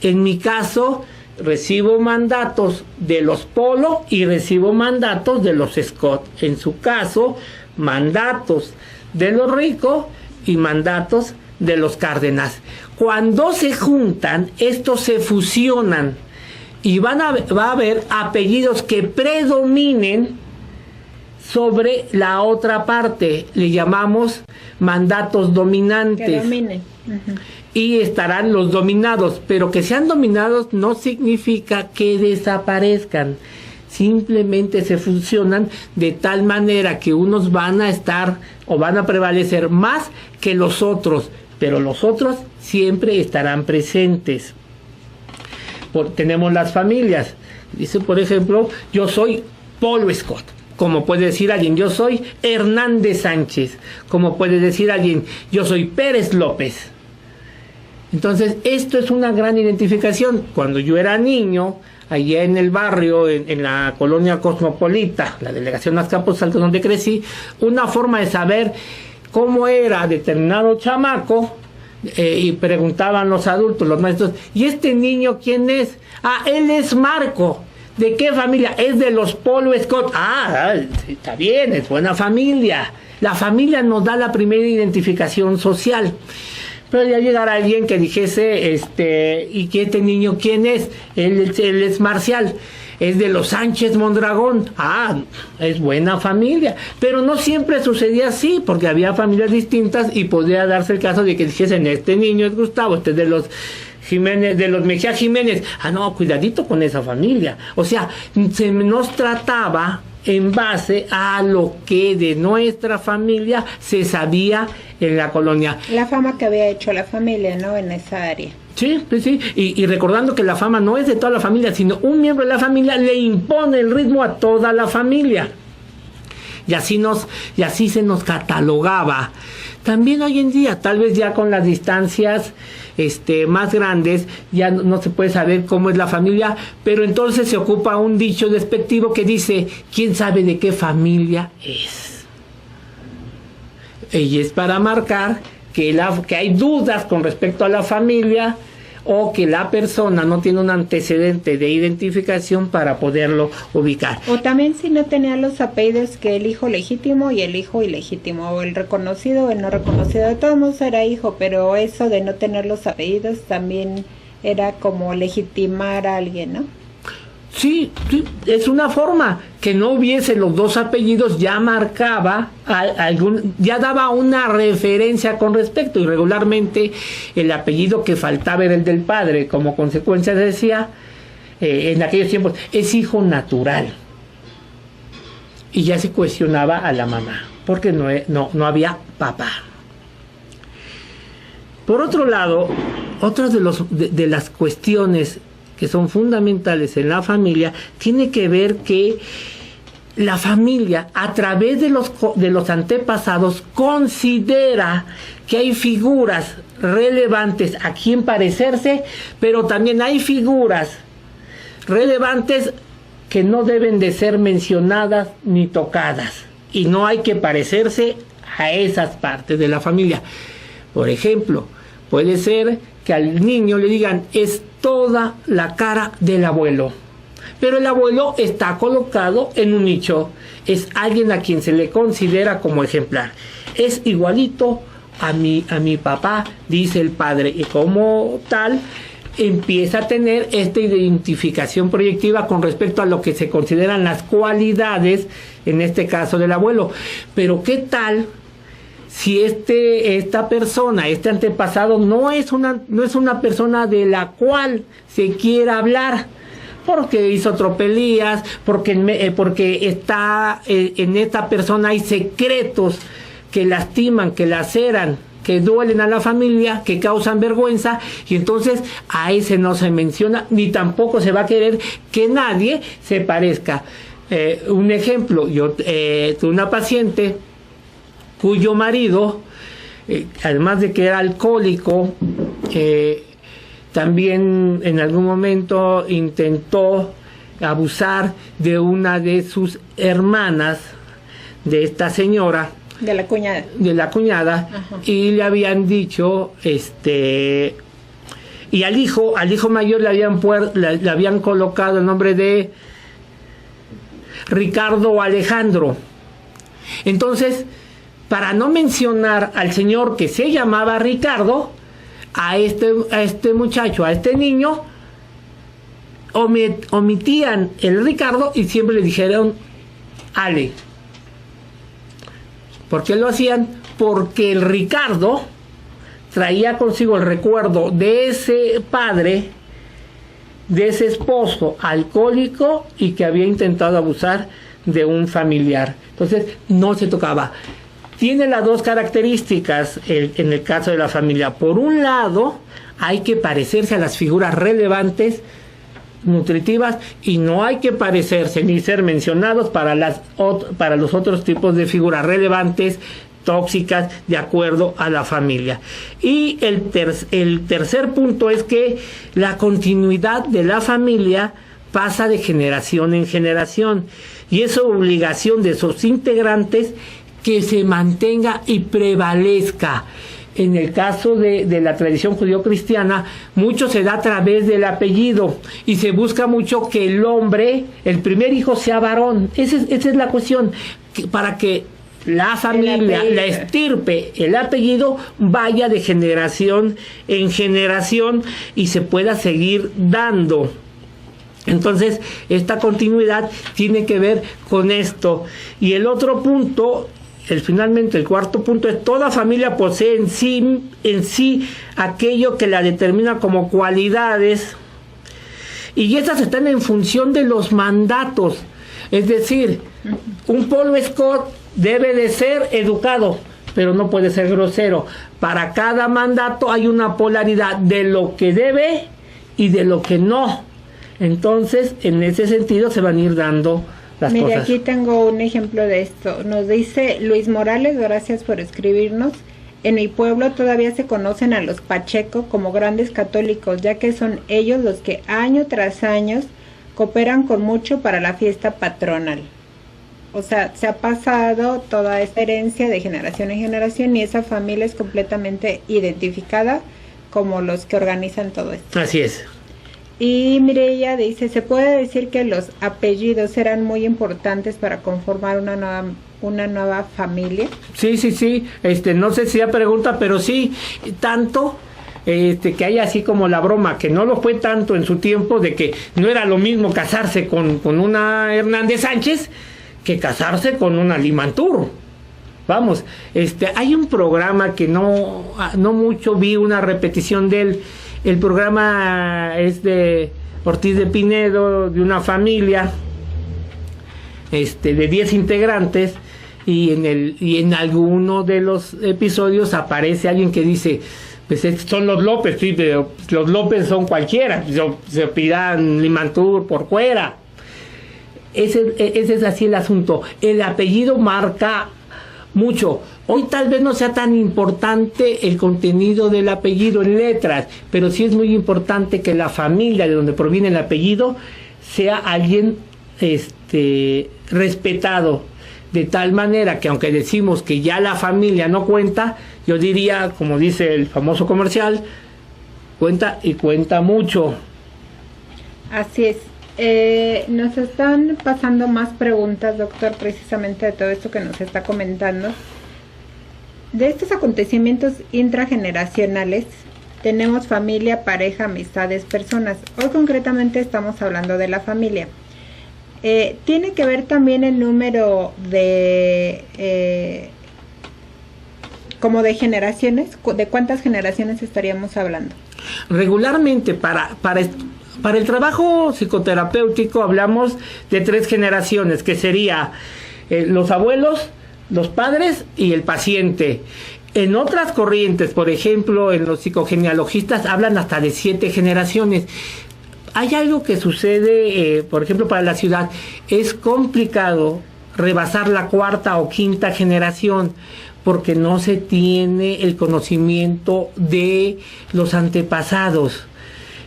En mi caso, recibo mandatos de los Polo y recibo mandatos de los Scott. En su caso, mandatos de los Rico y mandatos de los Cárdenas. Cuando se juntan, estos se fusionan y va a haber apellidos que predominen sobre la otra parte. Le llamamos mandatos dominantes. Que dominen. Y estarán los dominados, pero que sean dominados no significa que desaparezcan. Simplemente se fusionan de tal manera que unos van a estar o van a prevalecer más que los otros, pero los otros siempre estarán presentes. Tenemos las familias. Dice, por ejemplo, yo soy Polo Scott. Como puede decir alguien, yo soy Hernández Sánchez. Como puede decir alguien, yo soy Pérez López. Entonces, esto es una gran identificación. Cuando yo era niño, allá en el barrio, en la colonia cosmopolita, la delegación Azcapotzalco, donde crecí, una forma de saber cómo era determinado chamaco, y preguntaban los adultos, los maestros, ¿y este niño quién es? Ah, él es Marco. ¿De qué familia? Es de los Polo Scott. Ah, está bien, es buena familia. La familia nos da la primera identificación social. Pero ya llegará alguien que dijese, ¿y que este niño quién es? Él es Marcial. es de los Sánchez Mondragón. Es buena familia. Pero no siempre sucedía así, porque había familias distintas y podría darse el caso de que dijesen, este niño es Gustavo, este es de los Jiménez, de los Mejía Jiménez. No, cuidadito con esa familia. O sea, se nos trataba en base a lo que de nuestra familia se sabía en la colonia. La fama que había hecho la familia, ¿no? En esa área. Sí, sí, sí. Y recordando que la fama no es de toda la familia, sino un miembro de la familia le impone el ritmo a toda la familia. Y así se nos catalogaba. También hoy en día, tal vez ya con las distancias más grandes, ya no se puede saber cómo es la familia, pero entonces se ocupa un dicho despectivo que dice, ¿quién sabe de qué familia es? Y es para marcar que hay dudas con respecto a la familia, o que la persona no tiene un antecedente de identificación para poderlo ubicar. O también si no tenía los apellidos que el hijo legítimo y el hijo ilegítimo, o el reconocido o el no reconocido. De todos modos era hijo, pero eso de no tener los apellidos también era como legitimar a alguien, ¿no? Sí, es una forma. Que no hubiese los dos apellidos ya marcaba ya daba una referencia con respecto, y regularmente el apellido que faltaba era el del padre. Como consecuencia decía en aquellos tiempos, es hijo natural, y ya se cuestionaba a la mamá porque no había papá. Por otro lado, otras de las cuestiones que son fundamentales en la familia, tiene que ver que la familia, a través de los antepasados, considera que hay figuras relevantes a quien parecerse, pero también hay figuras relevantes que no deben de ser mencionadas ni tocadas, y no hay que parecerse a esas partes de la familia. Por ejemplo, puede ser que al niño le digan, es toda la cara del abuelo, pero el abuelo está colocado en un nicho, es alguien a quien se le considera como ejemplar, es igualito a mi papá, dice el padre, y como tal empieza a tener esta identificación proyectiva con respecto a lo que se consideran las cualidades, en este caso del abuelo. Pero ¿qué tal si esta persona, este antepasado, no es una persona de la cual se quiera hablar? Porque hizo tropelías, porque está en esta persona hay secretos que lastiman, que laceran, que duelen a la familia, que causan vergüenza, y entonces a ese no se menciona, ni tampoco se va a querer que nadie se parezca. Un ejemplo, yo tuve una paciente cuyo marido, además de que era alcohólico, también en algún momento intentó abusar de una de sus hermanas, de esta señora, de la cuñada. Ajá. Y le habían dicho, y al hijo mayor le habían colocado el nombre de Ricardo Alejandro. Entonces, para no mencionar al señor que se llamaba Ricardo, a este muchacho, a este niño, omitían el Ricardo y siempre le dijeron Ale. ¿Por qué lo hacían? Porque el Ricardo traía consigo el recuerdo de ese padre, de ese esposo alcohólico y que había intentado abusar de un familiar. Entonces no se tocaba. Tiene las dos características en el caso de la familia. Por un lado, hay que parecerse a las figuras relevantes, nutritivas, y no hay que parecerse ni ser mencionados para los otros tipos de figuras relevantes, tóxicas, de acuerdo a la familia. Y el tercer punto es que la continuidad de la familia pasa de generación en generación, y es obligación de sus integrantes que se mantenga y prevalezca. En el caso de la tradición judío-cristiana, mucho se da a través del apellido, y se busca mucho que el hombre, el primer hijo, sea varón. Esa es la cuestión, para que la familia, la estirpe, el apellido, vaya de generación en generación y se pueda seguir dando. Entonces, esta continuidad tiene que ver con esto. Y el otro punto, finalmente el cuarto punto, es: toda familia posee en sí aquello que la determina como cualidades, y esas están en función de los mandatos. Es decir, un Paul Scott debe de ser educado, pero no puede ser grosero. Para cada mandato hay una polaridad de lo que debe y de lo que no. Entonces, en ese sentido se van a ir dando las cosas. Mire, aquí tengo un ejemplo de esto. Nos dice Luis Morales, gracias por escribirnos: en mi pueblo todavía se conocen a los Pacheco como grandes católicos, ya que son ellos los que año tras año cooperan con mucho para la fiesta patronal. O sea, se ha pasado toda esta herencia de generación en generación, y esa familia es completamente identificada como los que organizan todo esto. Así es. Y Mireya dice: se puede decir que los apellidos eran muy importantes para conformar una nueva familia. Sí. No sé si ya pregunta, pero sí, tanto que hay así como la broma, que no lo fue tanto en su tiempo, de que no era lo mismo casarse con una Hernández Sánchez que casarse con una Limantur. Vamos, hay un programa que no mucho vi una repetición de él. El programa es de Ortiz de Pinedo, de una familia de 10 integrantes, y en alguno de los episodios aparece alguien que dice: pues son los López, sí, pero los López son cualquiera, se pidan Limantur por fuera. Ese es así el asunto. El apellido marca mucho. Hoy tal vez no sea tan importante el contenido del apellido en letras, pero sí es muy importante que la familia de donde proviene el apellido sea alguien respetado, de tal manera que, aunque decimos que ya la familia no cuenta, yo diría, como dice el famoso comercial, cuenta y cuenta mucho. Así es. Nos están pasando más preguntas, doctor, precisamente de todo esto que nos está comentando. De estos acontecimientos intrageneracionales, tenemos familia, pareja, amistades, personas. Hoy concretamente estamos hablando de la familia. Tiene que ver también el número de como de generaciones, de cuántas generaciones estaríamos hablando. Regularmente para el trabajo psicoterapéutico hablamos de 3 generaciones, que sería los abuelos, los padres y el paciente. En otras corrientes, por ejemplo, en los psicogenealogistas, hablan hasta de 7 generaciones. Hay algo que sucede, por ejemplo, para la ciudad. Es complicado rebasar la 4ª o 5ª generación, porque no se tiene el conocimiento de los antepasados,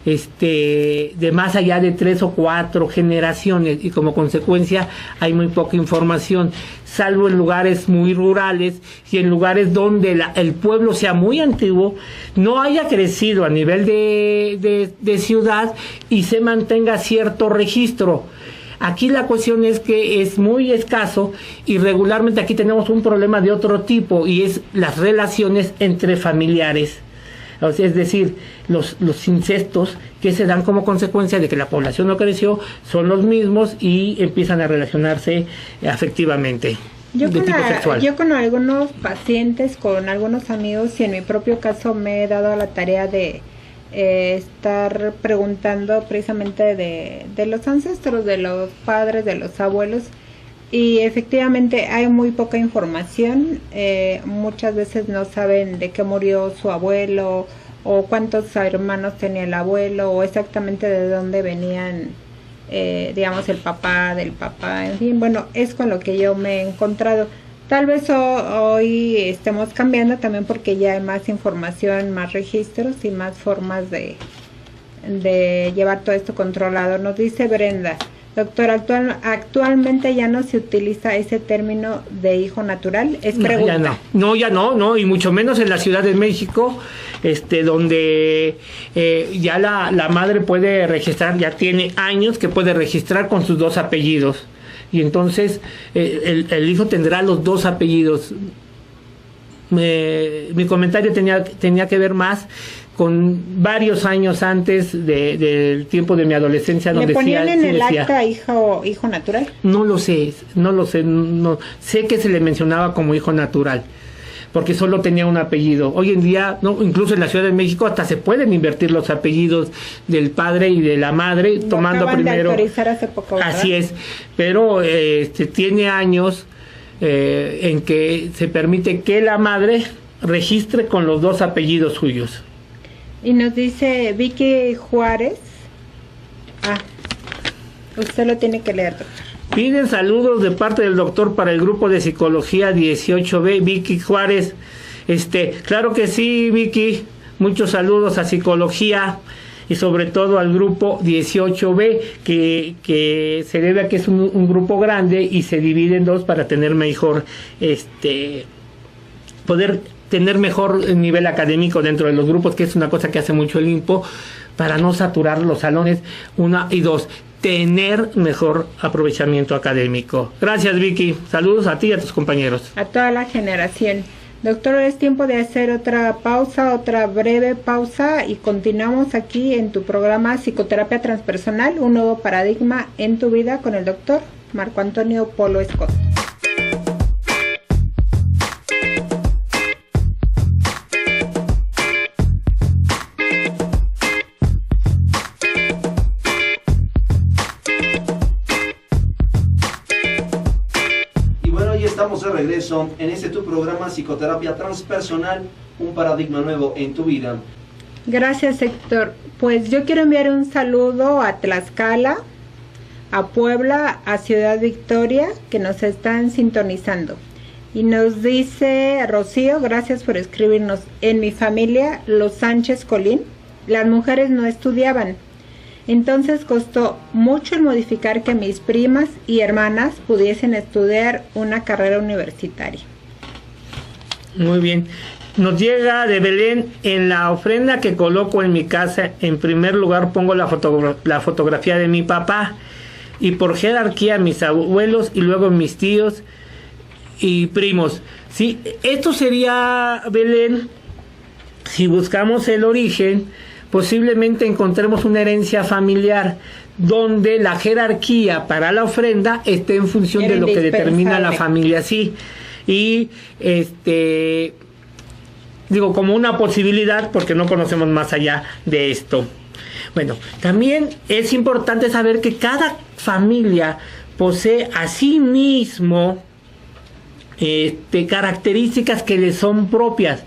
de más allá de 3 o 4 generaciones, y como consecuencia hay muy poca información, salvo en lugares muy rurales y en lugares donde el pueblo sea muy antiguo, no haya crecido a nivel de ciudad y se mantenga cierto registro. Aquí la cuestión es que es muy escaso, y regularmente aquí tenemos un problema de otro tipo, y es las relaciones entre familiares. O sea, es decir, los incestos que se dan como consecuencia de que la población no creció son los mismos y empiezan a relacionarse afectivamente. Yo con algunos pacientes, con algunos amigos, y en mi propio caso me he dado a la tarea de estar preguntando precisamente de los ancestros, de los padres, de los abuelos, y efectivamente hay muy poca información. Muchas veces no saben de qué murió su abuelo, o cuántos hermanos tenía el abuelo, o exactamente de dónde venían, digamos, el papá del papá. En fin, bueno, es con lo que yo me he encontrado. Tal vez hoy estemos cambiando también porque ya hay más información, más registros y más formas de llevar todo esto controlado. Nos dice Brenda: doctor, actualmente ya no se utiliza ese término de hijo natural. Es pregunta. Ya no, y mucho menos en la Ciudad de México, donde ya la madre puede registrar, ya tiene años que puede registrar con sus 2 apellidos. Y entonces el hijo tendrá los 2 apellidos. Mi comentario tenía que ver más con varios años antes del tiempo de mi adolescencia. ¿Le ponían en el acta hijo natural? No lo sé, no sé que se le mencionaba como hijo natural, porque solo tenía un apellido. Hoy en día, no, incluso en la Ciudad de México hasta se pueden invertir los apellidos del padre y de la madre, Lo tomando acaban primero. de autorizar hace poco, ¿verdad? Así es, pero tiene años en que se permite que la madre registre con los dos apellidos suyos. Y nos dice Vicky Juárez. Usted lo tiene que leer, doctor. Piden saludos de parte del doctor para el grupo de psicología 18B, Vicky Juárez. Claro que sí, Vicky. Muchos saludos a psicología y sobre todo al grupo 18B, que se debe a que es un grupo grande y se divide en dos para tener mejor, poder tener mejor nivel académico dentro de los grupos, que es una cosa que hace mucho el INPO, para no saturar los salones, 1 y 2, tener mejor aprovechamiento académico. Gracias, Vicky. Saludos a ti y a tus compañeros. A toda la generación. Doctor, es tiempo de hacer otra pausa, otra breve pausa, y continuamos aquí en tu programa Psicoterapia Transpersonal, un nuevo paradigma en tu vida, con el doctor Marco Antonio Polo Scott. Estamos de regreso en este tu programa Psicoterapia Transpersonal, un paradigma nuevo en tu vida. Gracias, Héctor. Pues yo quiero enviar un saludo a Tlaxcala, a Puebla, a Ciudad Victoria, que nos están sintonizando. Y nos dice Rocío, gracias por escribirnos: en mi familia, los Sánchez Colín, las mujeres no estudiaban. Entonces costó mucho el modificar que mis primas y hermanas pudiesen estudiar una carrera universitaria. Muy bien. Nos llega de Belén: en la ofrenda que coloco en mi casa, en primer lugar pongo la fotografía de mi papá, y por jerarquía mis abuelos, y luego mis tíos y primos. Sí, esto sería, Belén, si buscamos el origen, posiblemente encontremos una herencia familiar donde la jerarquía para la ofrenda esté en función de lo que determina la familia, sí. Y digo, como una posibilidad, porque no conocemos más allá de esto. Bueno, también es importante saber que cada familia posee a sí mismo características que le son propias.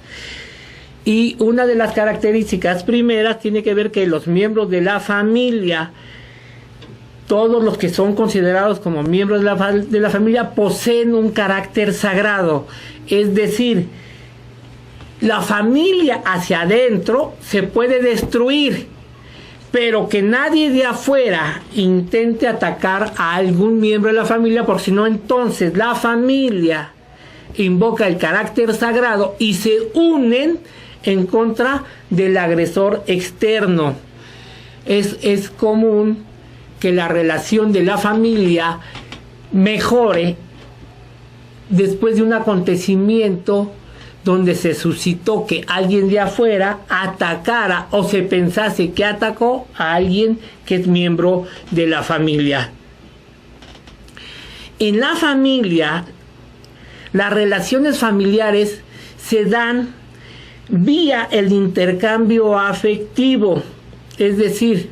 Y una de las características primeras tiene que ver que los miembros de la familia, todos los que son considerados como miembros de la familia, poseen un carácter sagrado. Es decir, la familia hacia adentro se puede destruir, pero que nadie de afuera intente atacar a algún miembro de la familia, porque si no, entonces la familia invoca el carácter sagrado y se unen en contra del agresor externo. Es común que la relación de la familia mejore después de un acontecimiento donde se suscitó que alguien de afuera atacara o se pensase que atacó a alguien que es miembro de la familia. En la familia, las relaciones familiares se dan vía el intercambio afectivo, es decir,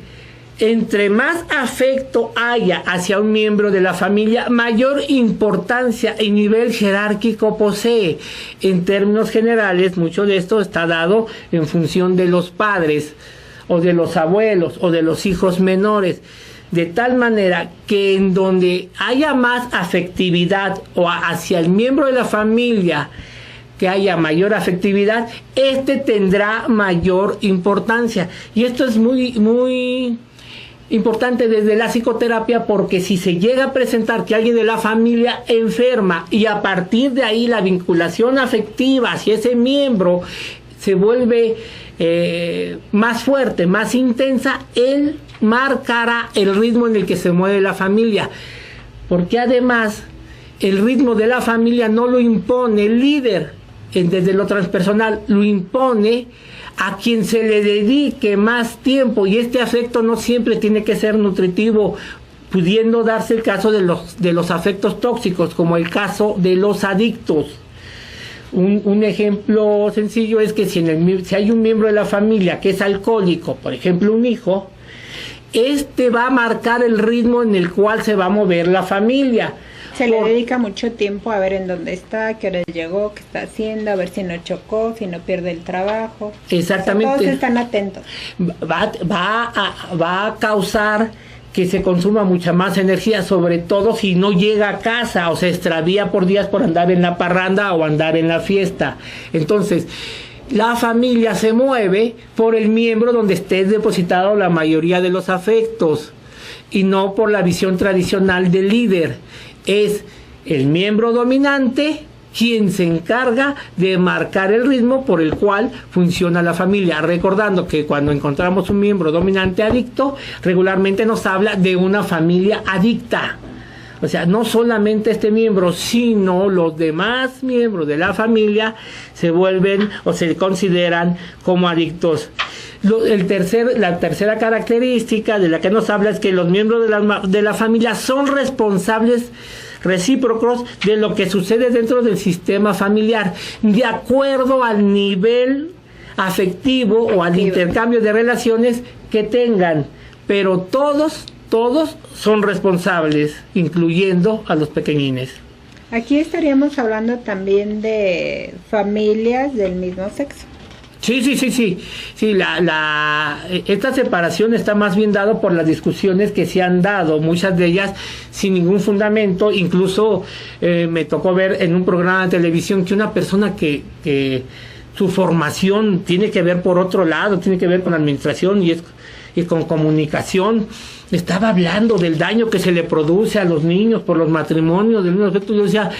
entre más afecto haya hacia un miembro de la familia, mayor importancia y nivel jerárquico posee. En términos generales, mucho de esto está dado en función de los padres, o de los abuelos, o de los hijos menores, de tal manera que en donde haya más afectividad o hacia el miembro de la familia, que haya mayor afectividad, tendrá mayor importancia. Y esto es muy, muy importante desde la psicoterapia, porque si se llega a presentar que alguien de la familia enferma y a partir de ahí la vinculación afectiva hacia ese miembro se vuelve más fuerte, más intensa, él marcará el ritmo en el que se mueve la familia, porque además el ritmo de la familia no lo impone el líder. Desde lo transpersonal lo impone a quien se le dedique más tiempo, y este afecto no siempre tiene que ser nutritivo, pudiendo darse el caso de los afectos tóxicos, como el caso de los adictos. Un ejemplo sencillo es que si hay un miembro de la familia que es alcohólico, por ejemplo un hijo, este va a marcar el ritmo en el cual se va a mover la familia. Se le dedica mucho tiempo a ver en dónde está, qué hora llegó, qué está haciendo, a ver si no chocó, si no pierde el trabajo. Exactamente. Todos están atentos. Va a causar que se consuma mucha más energía, sobre todo si no llega a casa o se extravía por días por andar en la parranda o andar en la fiesta. Entonces, la familia se mueve por el miembro donde esté depositado la mayoría de los afectos y no por la visión tradicional del líder. Es el miembro dominante quien se encarga de marcar el ritmo por el cual funciona la familia. Recordando que cuando encontramos un miembro dominante adicto, regularmente nos habla de una familia adicta. O sea, no solamente este miembro, sino los demás miembros de la familia se vuelven o se consideran como adictos. La tercera característica de la que nos habla es que los miembros de la familia son responsables recíprocos de lo que sucede dentro del sistema familiar, de acuerdo al nivel afectivo o al intercambio de relaciones que tengan, pero todos son responsables, incluyendo a los pequeñines. Aquí estaríamos hablando también de familias del mismo sexo. Sí, esta separación está más bien dado por las discusiones que se han dado, muchas de ellas sin ningún fundamento. Incluso me tocó ver en un programa de televisión que una persona que su formación tiene que ver por otro lado, tiene que ver con administración y con comunicación, estaba hablando del daño que se le produce a los niños por los matrimonios del mismo aspecto. Yo decía,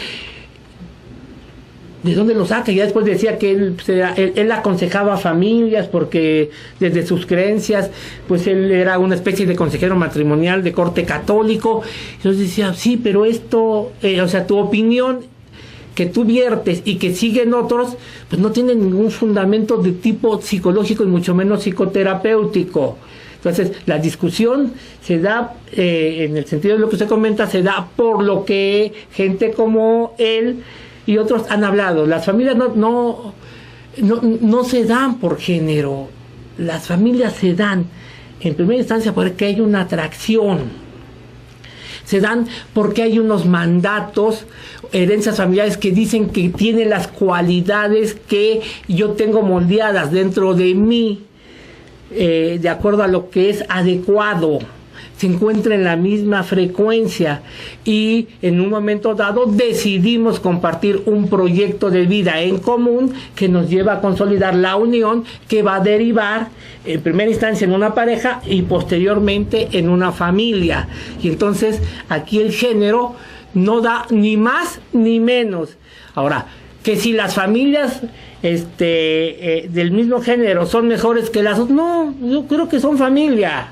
¿de dónde lo saca? Y ya después decía que él aconsejaba a familias porque desde sus creencias, pues él era una especie de consejero matrimonial de corte católico. Entonces decía, sí, pero esto, o sea, tu opinión que tú viertes y que siguen otros, pues no tiene ningún fundamento de tipo psicológico y mucho menos psicoterapéutico. Entonces, la discusión se da, en el sentido de lo que usted comenta, se da por lo que gente como él y otros han hablado. Las familias no se dan por género. Las familias se dan, en primera instancia, porque hay una atracción. Se dan porque hay unos mandatos, herencias familiares que dicen que tienen las cualidades que yo tengo moldeadas dentro de mí, de acuerdo a lo que es adecuado. Se encuentra en la misma frecuencia y en un momento dado decidimos compartir un proyecto de vida en común que nos lleva a consolidar la unión que va a derivar en primera instancia en una pareja y posteriormente en una familia. Y entonces aquí el género no da ni más ni menos. Ahora, que si las familias del mismo género son mejores que las otras, no, yo creo que son familia.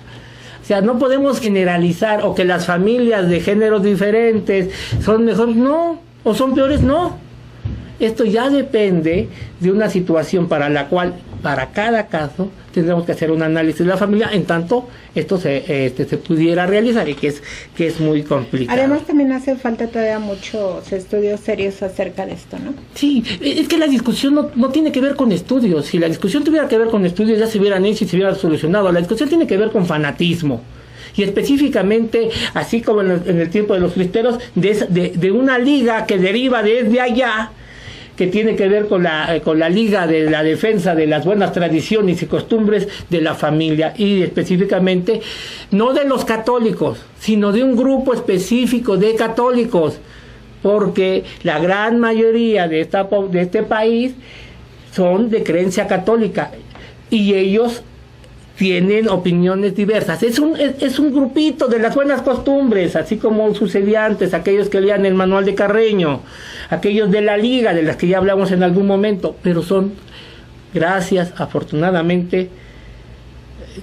O sea, no podemos generalizar, o que las familias de géneros diferentes son mejores, no, o son peores, no. Esto ya depende de una situación para la cual, para cada caso, tendremos que hacer un análisis de la familia, en tanto esto se pudiera realizar, y que es muy complicado. Además, también hace falta todavía muchos estudios serios acerca de esto, ¿no? Sí, es que la discusión no tiene que ver con estudios. Si la discusión tuviera que ver con estudios, ya se hubieran hecho y se hubiera solucionado. La discusión tiene que ver con fanatismo. Y específicamente, así como en el tiempo de los cristeros, de una liga que deriva desde allá, que tiene que ver con la liga de la defensa de las buenas tradiciones y costumbres de la familia, y específicamente no de los católicos, sino de un grupo específico de católicos, porque la gran mayoría de este país son de creencia católica y ellos tienen opiniones diversas. Es un grupito de las buenas costumbres, así como sucedía antes, aquellos que leían el manual de Carreño, aquellos de la liga, de las que ya hablamos en algún momento, pero son, afortunadamente,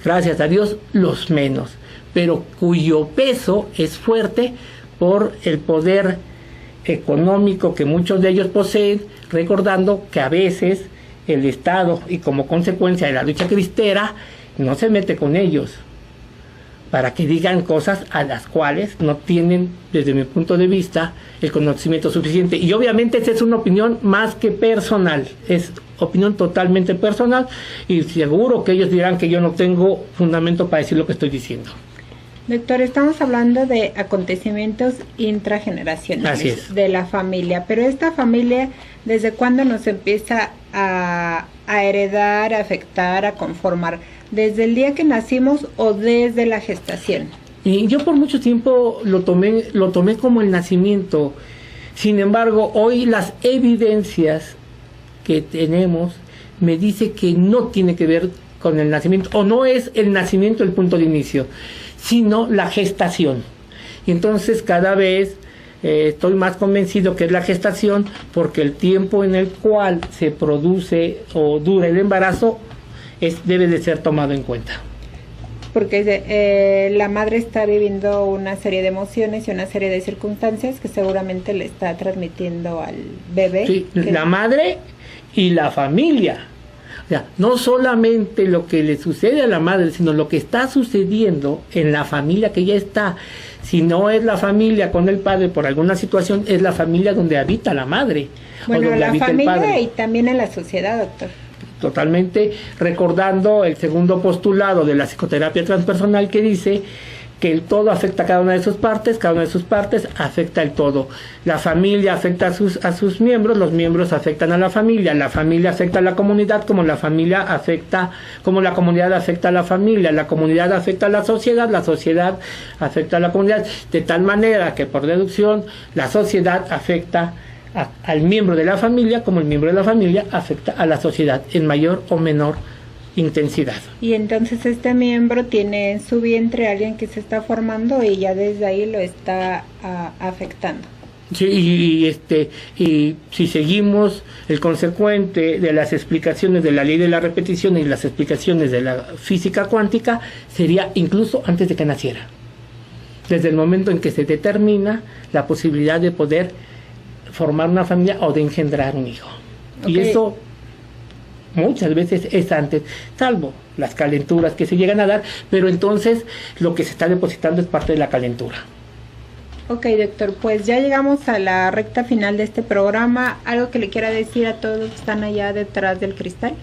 gracias a Dios, los menos, pero cuyo peso es fuerte por el poder económico que muchos de ellos poseen, recordando que a veces el Estado y como consecuencia de la lucha cristera no se mete con ellos para que digan cosas a las cuales no tienen, desde mi punto de vista, el conocimiento suficiente. Y obviamente esa es una opinión más que personal, es opinión totalmente personal, y seguro que ellos dirán que yo no tengo fundamento para decir lo que estoy diciendo. Doctor, estamos hablando de acontecimientos intrageneracionales de la familia, pero esta familia, ¿desde cuándo nos empieza a heredar, a afectar, a conformar? ¿Desde el día que nacimos o desde la gestación? Y yo por mucho tiempo lo tomé como el nacimiento. Sin embargo, hoy las evidencias que tenemos me dice que no tiene que ver con el nacimiento, o no es el nacimiento el punto de inicio, sino la gestación. Y entonces cada vez estoy más convencido que es la gestación, porque el tiempo en el cual se produce o dura el embarazo debe de ser tomado en cuenta. Porque la madre está viviendo una serie de emociones y una serie de circunstancias que seguramente le está transmitiendo al bebé. Sí, la madre y la familia. O sea, no solamente lo que le sucede a la madre, sino lo que está sucediendo en la familia que ya está. Si no es la familia con el padre por alguna situación, es la familia donde habita la madre. Bueno, la familia y también en la sociedad, doctor. Totalmente, recordando el segundo postulado de la psicoterapia transpersonal, que dice que el todo afecta a cada una de sus partes, cada una de sus partes afecta el todo. La familia afecta a sus miembros, los miembros afectan a la familia afecta a la comunidad, como la comunidad afecta a la familia afecta a la sociedad afecta a la comunidad, de tal manera que por deducción la sociedad afecta al miembro de la familia, como el miembro de la familia afecta a la sociedad en mayor o menor intensidad. Y entonces este miembro tiene en su vientre a alguien que se está formando y ya desde ahí lo está afectando. Sí, y si seguimos el consecuente de las explicaciones de la ley de la repetición y las explicaciones de la física cuántica, sería incluso antes de que naciera, desde el momento en que se determina la posibilidad de poder formar una familia o de engendrar un hijo. Okay. Y eso muchas veces es antes, salvo las calenturas que se llegan a dar, pero entonces lo que se está depositando es parte de la calentura. Ok, doctor, pues ya llegamos a la recta final de este programa. ¿Algo que le quiera decir a todos los que están allá detrás del cristal?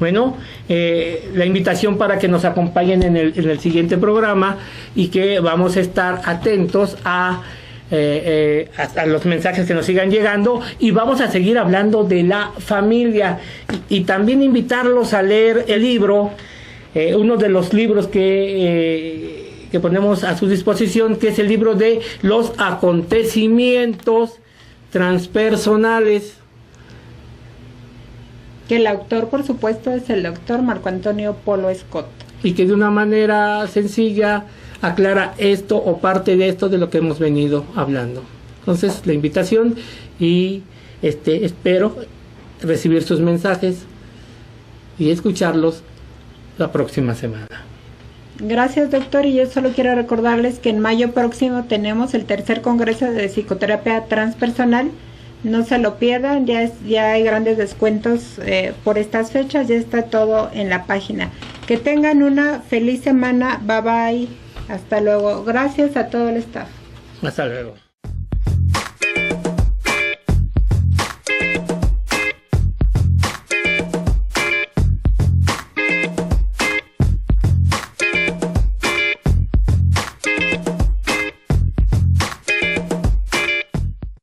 Bueno, la invitación para que nos acompañen en el siguiente programa, y que vamos a estar atentos a los mensajes que nos sigan llegando, y vamos a seguir hablando de la familia, y también invitarlos a leer el libro, uno de los libros que ponemos a su disposición, que es el libro de los acontecimientos transpersonales, que el autor, por supuesto, es el doctor Marco Antonio Polo Scott, y que de una manera sencilla aclara esto o parte de esto de lo que hemos venido hablando. Entonces, la invitación, y espero recibir sus mensajes y escucharlos la próxima semana. Gracias, doctor, y yo solo quiero recordarles que en mayo próximo tenemos el tercer congreso de psicoterapia transpersonal. No se lo pierdan, ya hay grandes descuentos por estas fechas, ya está todo en la página. Que tengan una feliz semana, bye bye. Hasta luego. Gracias a todo el staff. Hasta luego.